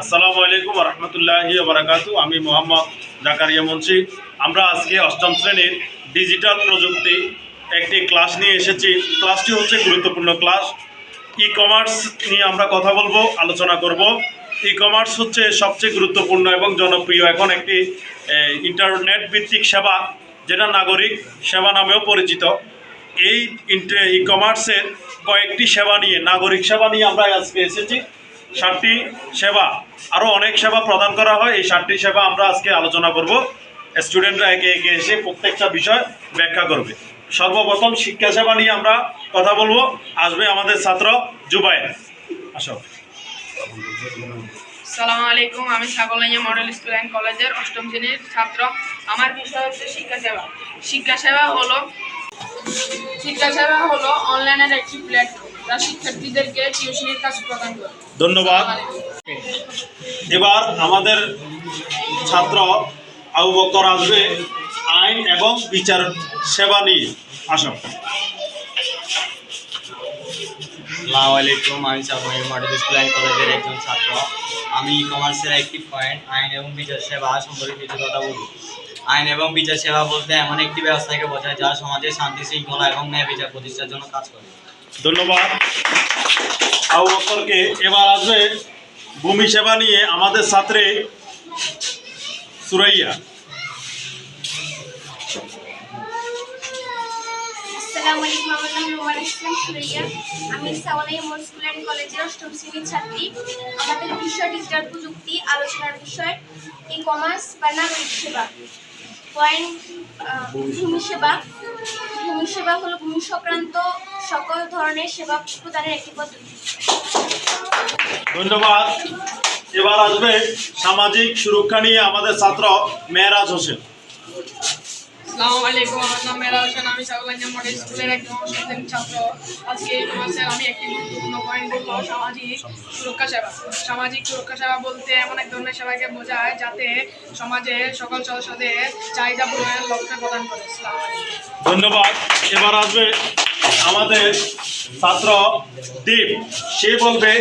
আসসালামু আলাইকুম রহমতুল্লাহি বারাকাতু। আমি মোহাম্মদ জাকারিয়া মুন্সি। আমরা আজকে অষ্টম শ্রেণীর ডিজিটাল প্রযুক্তি একটি ক্লাস নিয়ে এসেছি। ক্লাসটি হচ্ছে গুরুত্বপূর্ণ ক্লাস। ই কমার্স নিয়ে আমরা কথা বলবো, আলোচনা করব। ই কমার্স হচ্ছে সবচেয়ে গুরুত্বপূর্ণ এবং জনপ্রিয় এখন একটি ইন্টারনেট ভিত্তিক সেবা, যেটা নাগরিক সেবা নামেও পরিচিত। এই ই কমার্সের কয়েকটি সেবা নিয়ে, নাগরিক সেবা নিয়ে আমরা আজকে এসেছি। 7টি সেবা, আরও অনেক সেবা প্রদান করা হয়। এই 7টি সেবা আমরা আজকে আলোচনা করব। স্টুডেন্টরা একে একে এসে প্রত্যেকটা বিষয় ব্যাখ্যা করবে। সর্বপ্রথম শিক্ষা সেবা নিয়ে আমরা কথা বলবো। আসবে আমাদের ছাত্র জুবায়ের। আসো। আসসালামু আলাইকুম। আমি ছাগলাইয়া মডেল স্কুল অ্যান্ড কলেজের অষ্টম শ্রেণীর ছাত্র। আমার বিষয় হচ্ছে শিক্ষা সেবা। শিক্ষা সেবা হলো অনলাইনের একটি প্ল্যাটফর্ম যা শিক্ষার্থীদেরকে টিউশনির কাজ প্রদান করে। ধন্যবাদ। এবার আমাদের ছাত্র আবু বকর আসবে আইন এবং বিচার সেবা নিয়ে। আসো। আসসালামু আলাইকুম। আমি ছাগলাইয়া মডেল স্কুল অ্যান্ড কলেজের একজন ছাত্র। আমি ই কমার্সের একটি পয়েন্ট আইন এবং বিচার সেবা সম্পর্কে কিছু কথা বলব। আইন এবং বিচার সেবা বলতে এমন একটি ব্যবস্থাকে বোঝায় যা সমাজে শান্তি শৃঙ্খলা এবং ন্যায় বিচার প্রতিষ্ঠার জন্য কাজ করে। ধন্যবাদ আবু বকরকে। এবার আসবে ভূমি সেবা নিয়ে আমাদের ছাত্রী সুরাইয়া। আসসালামু আলাইকুম। আমার নাম রুমানা ইসলাম সুরাইয়া। আমি ছাগলাইয়া মডেল স্কুল অ্যান্ড কলেজের অষ্টম শ্রেণীর ছাত্রী। আমাদের বিষয় ডিজিটাল প্রযুক্তি, আলোচনার বিষয় ই কমার্স বা নাগরিক সেবা। পয়েন্ট ভূমি সেবা। ভূমি সেবা হলো ভূমি সংক্রান্ত সকল ধরনের সেবা প্রদানের একটি পদ্ধতি। ধন্যবাদ। এবার আসবে সামাজিক সুরক্ষা নিয়ে আমাদের ছাত্র মেহরাজ হোসেন। আসসালামু আলাইকুম। আমার নাম মেহরাজ হোসেন। আমি ছাগলাইয়া মডেল স্কুলের একজন অষ্টম শ্রেণীর ছাত্র। আজকে এই ক্লাসের আমি একটি গুরুত্বপূর্ণ পয়েন্ট বলবো, সামাজিক সুরক্ষা সেবা। সামাজিক সুরক্ষা সেবা বলতে এমন এক ধরনের সেবাকে বোঝায় যাতে সমাজের সকল সদস্যদের চাহিদা পূরণের লক্ষ্যে প্রদান করে। আসসালামু আলাইকুম। ধন্যবাদ। এবার আসবে আমাদের ছাত্র দীপ। সে বলবে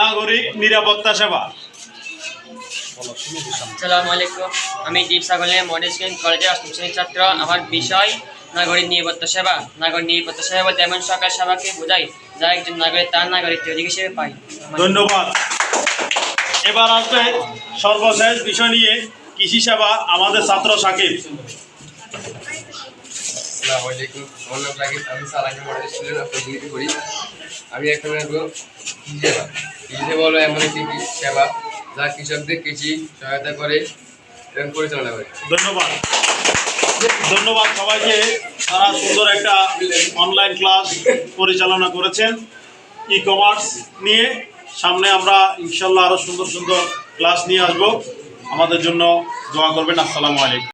নাগরিক নিরাপত্তা সেবা। আসসালামু আলাইকুম। আমি দীপ ছাগলাইয়া মডেল স্কুল কলেজের অষ্টম শ্রেণীর ছাত্র। আমার বিষয় নাগরিক নিরাপত্তা সেবা। নাগরিক নিরাপত্তা সেবা বলতে এমন সরকার সেবাকে বোঝায় যা একজন নাগরিক তার নাগরিকত্ব অধিকার হিসেবে পায়। ধন্যবাদ। এবার আসবে সর্বশেষ বিষয় নিয়ে কৃষি সেবা, আমাদের ছাত্র সাকিব। আসসালামু আলাইকুম। আমার নাম রাকিব। আমি ছাগলাইয়া মডেল স্কুলের প্রতিনিধি করি। আমি এখন আসবো কৃষি সেবা। কৃষি সেবা হলো এমন একটি সেবা যা কৃষকদের কৃষি সহায়তা করে এবং পরিচালনা করে। ধন্যবাদ। ধন্যবাদ সবাইকে। তারা সুন্দর একটা অনলাইন ক্লাস পরিচালনা করেছেন ই কমার্স নিয়ে। সামনে আমরা ইনশাল্লাহ আরও সুন্দর সুন্দর ক্লাস নিয়ে আসবো। আমাদের জন্য দোয়া করবেন। আসসালামু আলাইকুম।